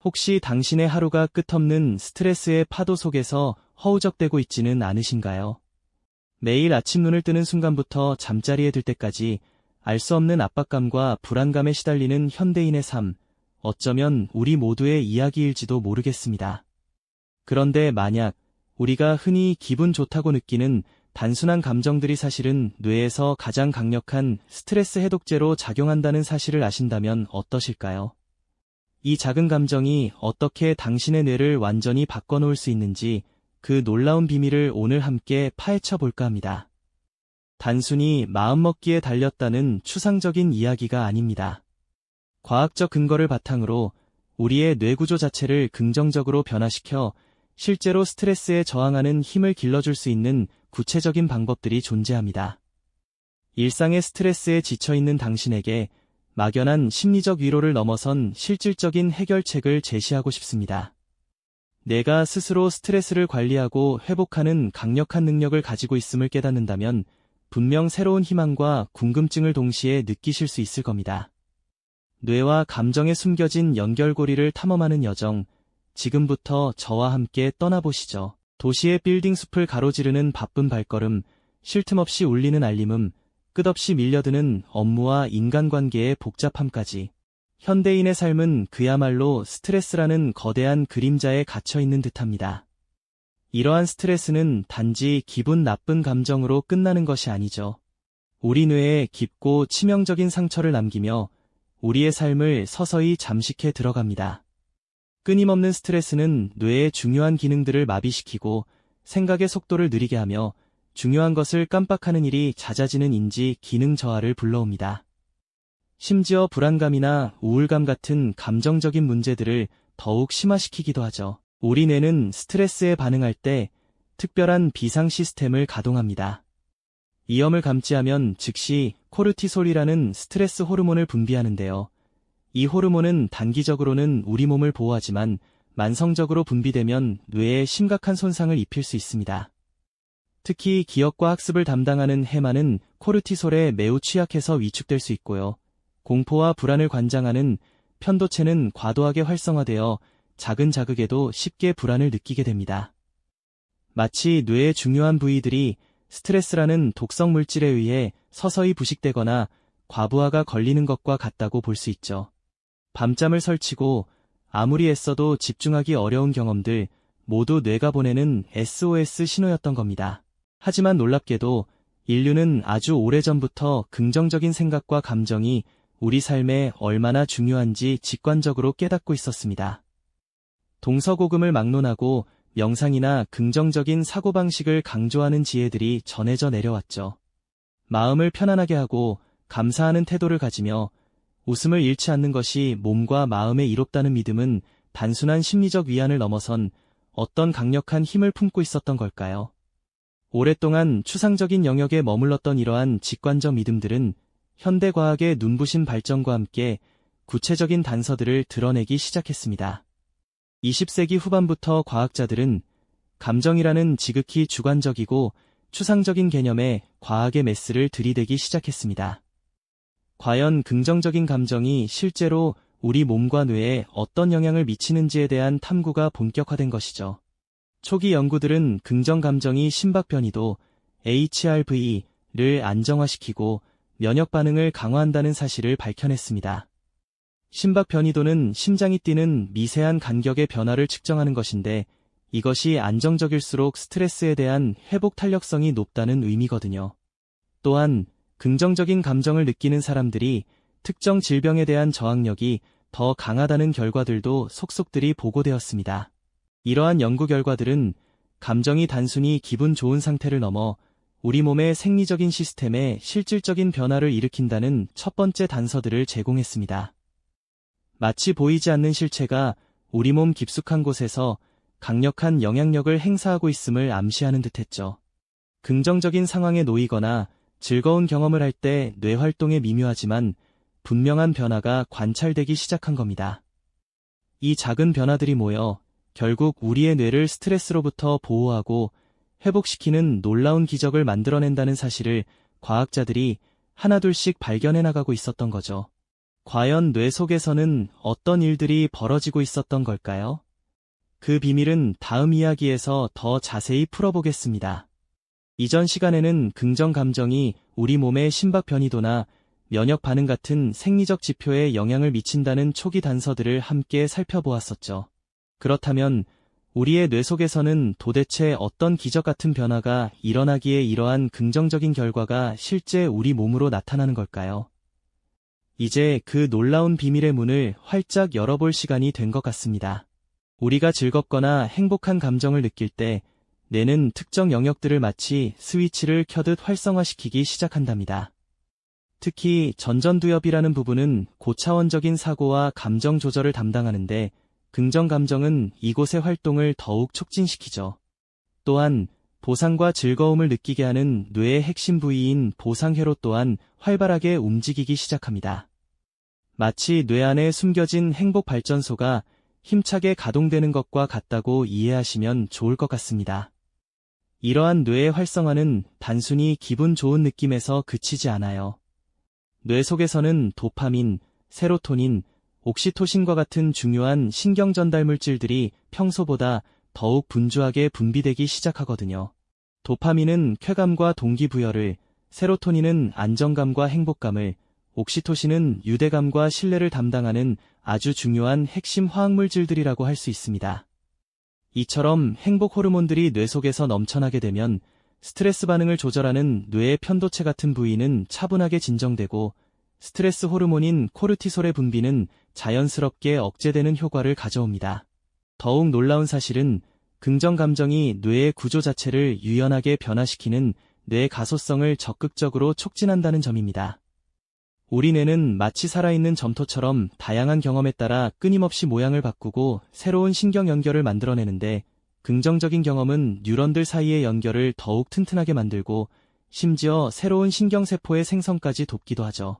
혹시 당신의 하루가 끝없는 스트레스의 파도 속에서 허우적대고 있지는 않으신가요? 매일 아침 눈을 뜨는 순간부터 잠자리에 들 때까지 알 수 없는 압박감과 불안감에 시달리는 현대인의 삶, 어쩌면 우리 모두의 이야기일지도 모르겠습니다. 그런데 만약 우리가 흔히 기분 좋다고 느끼는 단순한 감정들이 사실은 뇌에서 가장 강력한 스트레스 해독제로 작용한다는 사실을 아신다면 어떠실까요? 이 작은 감정이 어떻게 당신의 뇌를 완전히 바꿔놓을 수 있는지 그 놀라운 비밀을 오늘 함께 파헤쳐 볼까 합니다. 단순히 마음먹기에 달렸다는 추상적인 이야기가 아닙니다. 과학적 근거를 바탕으로 우리의 뇌구조 자체를 긍정적으로 변화시켜 실제로 스트레스에 저항하는 힘을 길러줄 수 있는 구체적인 방법들이 존재합니다. 일상의 스트레스에 지쳐있는 당신에게 막연한 심리적 위로를 넘어선 실질적인 해결책을 제시하고 싶습니다. 내가 스스로 스트레스를 관리하고 회복하는 강력한 능력을 가지고 있음을 깨닫는다면 분명 새로운 희망과 궁금증을 동시에 느끼실 수 있을 겁니다. 뇌와 감정에 숨겨진 연결고리를 탐험하는 여정, 지금부터 저와 함께 떠나보시죠. 도시의 빌딩 숲을 가로지르는 바쁜 발걸음, 쉴 틈 없이 울리는 알림음, 끝없이 밀려드는 업무와 인간관계의 복잡함까지. 현대인의 삶은 그야말로 스트레스라는 거대한 그림자에 갇혀있는 듯합니다. 이러한 스트레스는 단지 기분 나쁜 감정으로 끝나는 것이 아니죠. 우리 뇌에 깊고 치명적인 상처를 남기며 우리의 삶을 서서히 잠식해 들어갑니다. 끊임없는 스트레스는 뇌의 중요한 기능들을 마비시키고 생각의 속도를 느리게 하며 중요한 것을 깜빡하는 일이 잦아지는 인지 기능 저하를 불러옵니다. 심지어 불안감이나 우울감 같은 감정적인 문제들을 더욱 심화시키기도 하죠. 우리 뇌는 스트레스에 반응할 때 특별한 비상 시스템을 가동합니다. 위험을 감지하면 즉시 코르티솔이라는 스트레스 호르몬을 분비하는데요. 이 호르몬은 단기적으로는 우리 몸을 보호하지만 만성적으로 분비되면 뇌에 심각한 손상을 입힐 수 있습니다. 특히 기억과 학습을 담당하는 해마는 코르티솔에 매우 취약해서 위축될 수 있고요. 공포와 불안을 관장하는 편도체는 과도하게 활성화되어 작은 자극에도 쉽게 불안을 느끼게 됩니다. 마치 뇌의 중요한 부위들이 스트레스라는 독성 물질에 의해 서서히 부식되거나 과부하가 걸리는 것과 같다고 볼 수 있죠. 밤잠을 설치고 아무리 애써도 집중하기 어려운 경험들 모두 뇌가 보내는 SOS 신호였던 겁니다. 하지만 놀랍게도 인류는 아주 오래전부터 긍정적인 생각과 감정이 우리 삶에 얼마나 중요한지 직관적으로 깨닫고 있었습니다. 동서고금을 막론하고 명상이나 긍정적인 사고방식을 강조하는 지혜들이 전해져 내려왔죠. 마음을 편안하게 하고 감사하는 태도를 가지며 웃음을 잃지 않는 것이 몸과 마음에 이롭다는 믿음은 단순한 심리적 위안을 넘어선 어떤 강력한 힘을 품고 있었던 걸까요? 오랫동안 추상적인 영역에 머물렀던 이러한 직관적 믿음들은 현대과학의 눈부신 발전과 함께 구체적인 단서들을 드러내기 시작했습니다. 20세기 후반부터 과학자들은 감정이라는 지극히 주관적이고 추상적인 개념에 과학의 메스를 들이대기 시작했습니다. 과연 긍정적인 감정이 실제로 우리 몸과 뇌에 어떤 영향을 미치는지에 대한 탐구가 본격화된 것이죠. 초기 연구들은 긍정 감정이 심박 변이도 HRV를 안정화시키고 면역 반응을 강화한다는 사실을 밝혀냈습니다. 심박 변이도는 심장이 뛰는 미세한 간격의 변화를 측정하는 것인데 이것이 안정적일수록 스트레스에 대한 회복 탄력성이 높다는 의미거든요. 또한 긍정적인 감정을 느끼는 사람들이 특정 질병에 대한 저항력이 더 강하다는 결과들도 속속들이 보고되었습니다. 이러한 연구 결과들은 감정이 단순히 기분 좋은 상태를 넘어 우리 몸의 생리적인 시스템에 실질적인 변화를 일으킨다는 첫 번째 단서들을 제공했습니다. 마치 보이지 않는 실체가 우리 몸 깊숙한 곳에서 강력한 영향력을 행사하고 있음을 암시하는 듯했죠. 긍정적인 상황에 놓이거나 즐거운 경험을 할 때 뇌 활동에 미묘하지만 분명한 변화가 관찰되기 시작한 겁니다. 이 작은 변화들이 모여 결국 우리의 뇌를 스트레스로부터 보호하고 회복시키는 놀라운 기적을 만들어낸다는 사실을 과학자들이 하나둘씩 발견해 나가고 있었던 거죠. 과연 뇌 속에서는 어떤 일들이 벌어지고 있었던 걸까요? 그 비밀은 다음 이야기에서 더 자세히 풀어보겠습니다. 이전 시간에는 긍정 감정이 우리 몸의 심박 변이도나 면역 반응 같은 생리적 지표에 영향을 미친다는 초기 단서들을 함께 살펴보았었죠. 그렇다면 우리의 뇌 속에서는 도대체 어떤 기적 같은 변화가 일어나기에 이러한 긍정적인 결과가 실제 우리 몸으로 나타나는 걸까요? 이제 그 놀라운 비밀의 문을 활짝 열어볼 시간이 된 것 같습니다. 우리가 즐겁거나 행복한 감정을 느낄 때 뇌는 특정 영역들을 마치 스위치를 켜듯 활성화시키기 시작한답니다. 특히 전전두엽이라는 부분은 고차원적인 사고와 감정 조절을 담당하는데 긍정 감정은 이곳의 활동을 더욱 촉진시키죠. 또한 보상과 즐거움을 느끼게 하는 뇌의 핵심 부위인 보상회로 또한 활발하게 움직이기 시작합니다. 마치 뇌 안에 숨겨진 행복 발전소가 힘차게 가동되는 것과 같다고 이해하시면 좋을 것 같습니다. 이러한 뇌의 활성화는 단순히 기분 좋은 느낌에서 그치지 않아요. 뇌 속에서는 도파민, 세로토닌, 옥시토신과 같은 중요한 신경 전달 물질들이 평소보다 더욱 분주하게 분비되기 시작하거든요. 도파민은 쾌감과 동기부여를, 세로토닌은 안정감과 행복감을, 옥시토신은 유대감과 신뢰를 담당하는 아주 중요한 핵심 화학물질들이라고 할 수 있습니다. 이처럼 행복 호르몬들이 뇌 속에서 넘쳐나게 되면 스트레스 반응을 조절하는 뇌의 편도체 같은 부위는 차분하게 진정되고 스트레스 호르몬인 코르티솔의 분비는 자연스럽게 억제되는 효과를 가져옵니다. 더욱 놀라운 사실은 긍정 감정이 뇌의 구조 자체를 유연하게 변화시키는 뇌 가소성을 적극적으로 촉진한다는 점입니다. 우리 뇌는 마치 살아있는 점토처럼 다양한 경험에 따라 끊임없이 모양을 바꾸고 새로운 신경 연결을 만들어내는데 긍정적인 경험은 뉴런들 사이의 연결을 더욱 튼튼하게 만들고 심지어 새로운 신경세포의 생성까지 돕기도 하죠.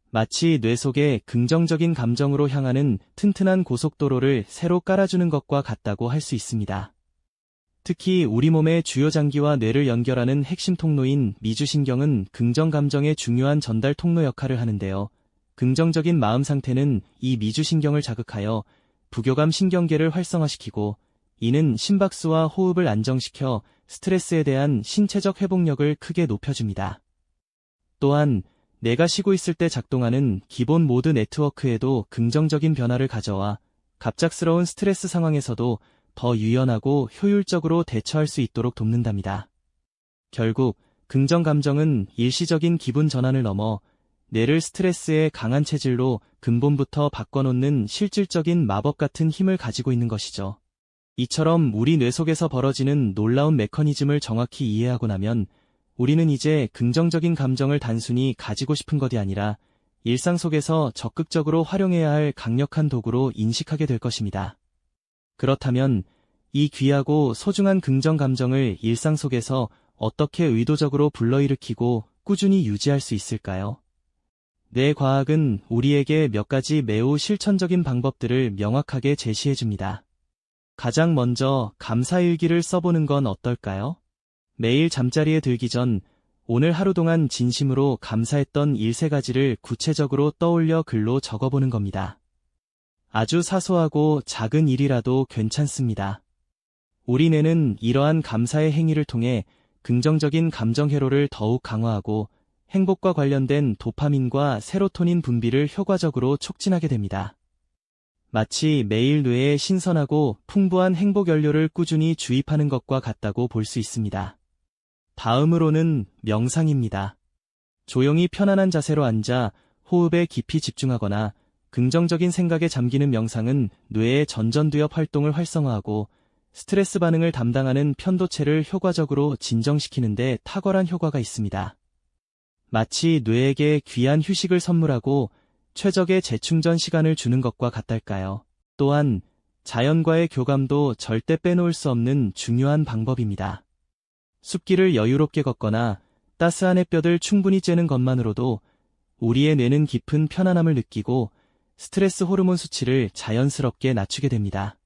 마치 뇌 속에 긍정적인 감정으로 향하는 튼튼한 고속도로를 새로 깔아주는 것과 같다고 할 수 있습니다. 특히 우리 몸의 주요 장기와 뇌를 연결하는 핵심 통로인 미주신경은 긍정 감정의 중요한 전달 통로 역할을 하는데요. 긍정적인 마음 상태는 이 미주신경을 자극하여 부교감 신경계를 활성화시키고 이는 심박수와 호흡을 안정시켜 스트레스에 대한 신체적 회복력을 크게 높여줍니다. 또한 내가 쉬고 있을 때 작동하는 기본 모드 네트워크에도 긍정적인 변화를 가져와 갑작스러운 스트레스 상황에서도 더 유연하고 효율적으로 대처할 수 있도록 돕는답니다. 결국 긍정 감정은 일시적인 기분 전환을 넘어 뇌를 스트레스의 강한 체질로 근본부터 바꿔놓는 실질적인 마법 같은 힘을 가지고 있는 것이죠. 이처럼 우리 뇌 속에서 벌어지는 놀라운 메커니즘을 정확히 이해하고 나면 우리는 이제 긍정적인 감정을 단순히 가지고 싶은 것이 아니라 일상 속에서 적극적으로 활용해야 할 강력한 도구로 인식하게 될 것입니다. 그렇다면 이 귀하고 소중한 긍정 감정을 일상 속에서 어떻게 의도적으로 불러일으키고 꾸준히 유지할 수 있을까요? 뇌과학은 우리에게 몇 가지 매우 실천적인 방법들을 명확하게 제시해줍니다. 가장 먼저 감사일기를 써보는 건 어떨까요? 매일 잠자리에 들기 전 오늘 하루 동안 진심으로 감사했던 일 3가지를 구체적으로 떠올려 글로 적어보는 겁니다. 아주 사소하고 작은 일이라도 괜찮습니다. 우리 뇌는 이러한 감사의 행위를 통해 긍정적인 감정 회로를 더욱 강화하고 행복과 관련된 도파민과 세로토닌 분비를 효과적으로 촉진하게 됩니다. 마치 매일 뇌에 신선하고 풍부한 행복 연료를 꾸준히 주입하는 것과 같다고 볼 수 있습니다. 다음으로는 명상입니다. 조용히 편안한 자세로 앉아 호흡에 깊이 집중하거나 긍정적인 생각에 잠기는 명상은 뇌의 전전두엽 활동을 활성화하고 스트레스 반응을 담당하는 편도체를 효과적으로 진정시키는 데 탁월한 효과가 있습니다. 마치 뇌에게 귀한 휴식을 선물하고 최적의 재충전 시간을 주는 것과 같달까요. 또한 자연과의 교감도 절대 빼놓을 수 없는 중요한 방법입니다. 숲길을 여유롭게 걷거나 따스한 햇볕을 충분히 쬐는 것만으로도 우리의 뇌는 깊은 편안함을 느끼고 스트레스 호르몬 수치를 자연스럽게 낮추게 됩니다.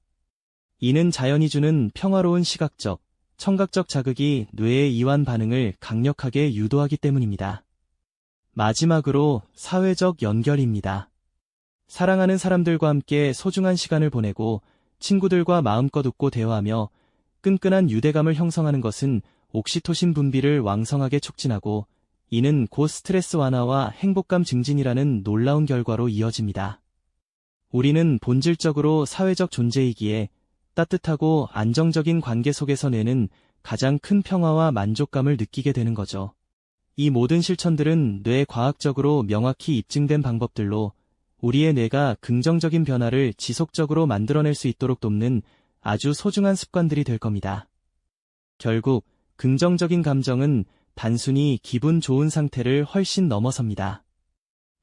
이는 자연이 주는 평화로운 시각적, 청각적 자극이 뇌의 이완 반응을 강력하게 유도하기 때문입니다. 마지막으로 사회적 연결입니다. 사랑하는 사람들과 함께 소중한 시간을 보내고 친구들과 마음껏 웃고 대화하며 끈끈한 유대감을 형성하는 것은 옥시토신 분비를 왕성하게 촉진하고 이는 곧 스트레스 완화와 행복감 증진이라는 놀라운 결과로 이어집니다. 우리는 본질적으로 사회적 존재이기에 따뜻하고 안정적인 관계 속에서 뇌는 가장 큰 평화와 만족감을 느끼게 되는 거죠. 이 모든 실천들은 뇌 과학적으로 명확히 입증된 방법들로 우리의 뇌가 긍정적인 변화를 지속적으로 만들어낼 수 있도록 돕는 아주 소중한 습관들이 될 겁니다. 결국 긍정적인 감정은 단순히 기분 좋은 상태를 훨씬 넘어섭니다.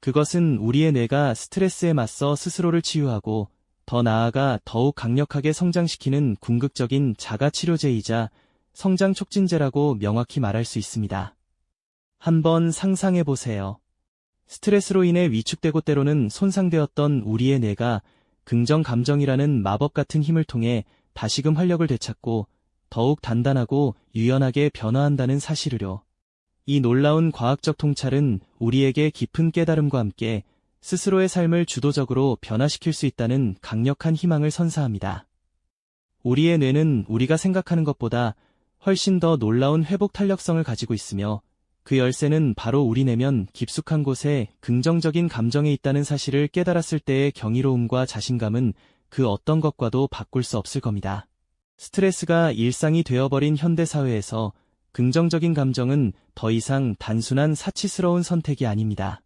그것은 우리의 뇌가 스트레스에 맞서 스스로를 치유하고 더 나아가 더욱 강력하게 성장시키는 궁극적인 자가치료제이자 성장 촉진제라고 명확히 말할 수 있습니다. 한번 상상해 보세요. 스트레스로 인해 위축되고 때로는 손상되었던 우리의 뇌가 긍정 감정이라는 마법 같은 힘을 통해 다시금 활력을 되찾고 더욱 단단하고 유연하게 변화한다는 사실을요. 이 놀라운 과학적 통찰은 우리에게 깊은 깨달음과 함께 스스로의 삶을 주도적으로 변화시킬 수 있다는 강력한 희망을 선사합니다. 우리의 뇌는 우리가 생각하는 것보다 훨씬 더 놀라운 회복 탄력성을 가지고 있으며 그 열쇠는 바로 우리 내면 깊숙한 곳에 긍정적인 감정에 있다는 사실을 깨달았을 때의 경이로움과 자신감은 그 어떤 것과도 바꿀 수 없을 겁니다. 스트레스가 일상이 되어버린 현대사회에서 긍정적인 감정은 더 이상 단순한 사치스러운 선택이 아닙니다.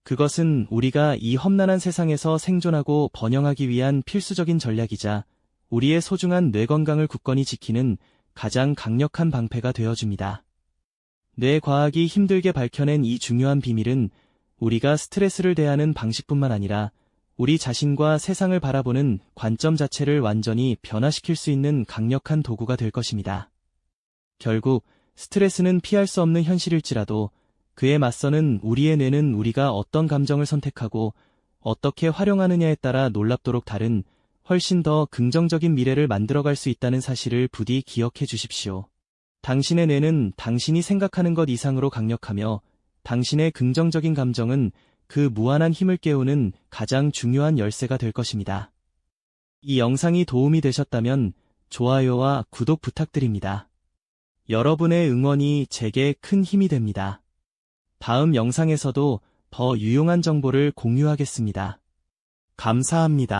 그것은 우리가 이 험난한 세상에서 생존하고 번영하기 위한 필수적인 전략이자 우리의 소중한 뇌 건강을 굳건히 지키는 가장 강력한 방패가 되어줍니다. 뇌과학이 힘들게 밝혀낸 이 중요한 비밀은 우리가 스트레스를 대하는 방식뿐만 아니라 우리 자신과 세상을 바라보는 관점 자체를 완전히 변화시킬 수 있는 강력한 도구가 될 것입니다. 결국 스트레스는 피할 수 없는 현실일지라도 그에 맞서는 우리의 뇌는 우리가 어떤 감정을 선택하고 어떻게 활용하느냐에 따라 놀랍도록 다른 훨씬 더 긍정적인 미래를 만들어갈 수 있다는 사실을 부디 기억해 주십시오. 당신의 뇌는 당신이 생각하는 것 이상으로 강력하며 당신의 긍정적인 감정은 그 무한한 힘을 깨우는 가장 중요한 열쇠가 될 것입니다. 이 영상이 도움이 되셨다면 좋아요와 구독 부탁드립니다. 여러분의 응원이 제게 큰 힘이 됩니다. 다음 영상에서도 더 유용한 정보를 공유하겠습니다. 감사합니다.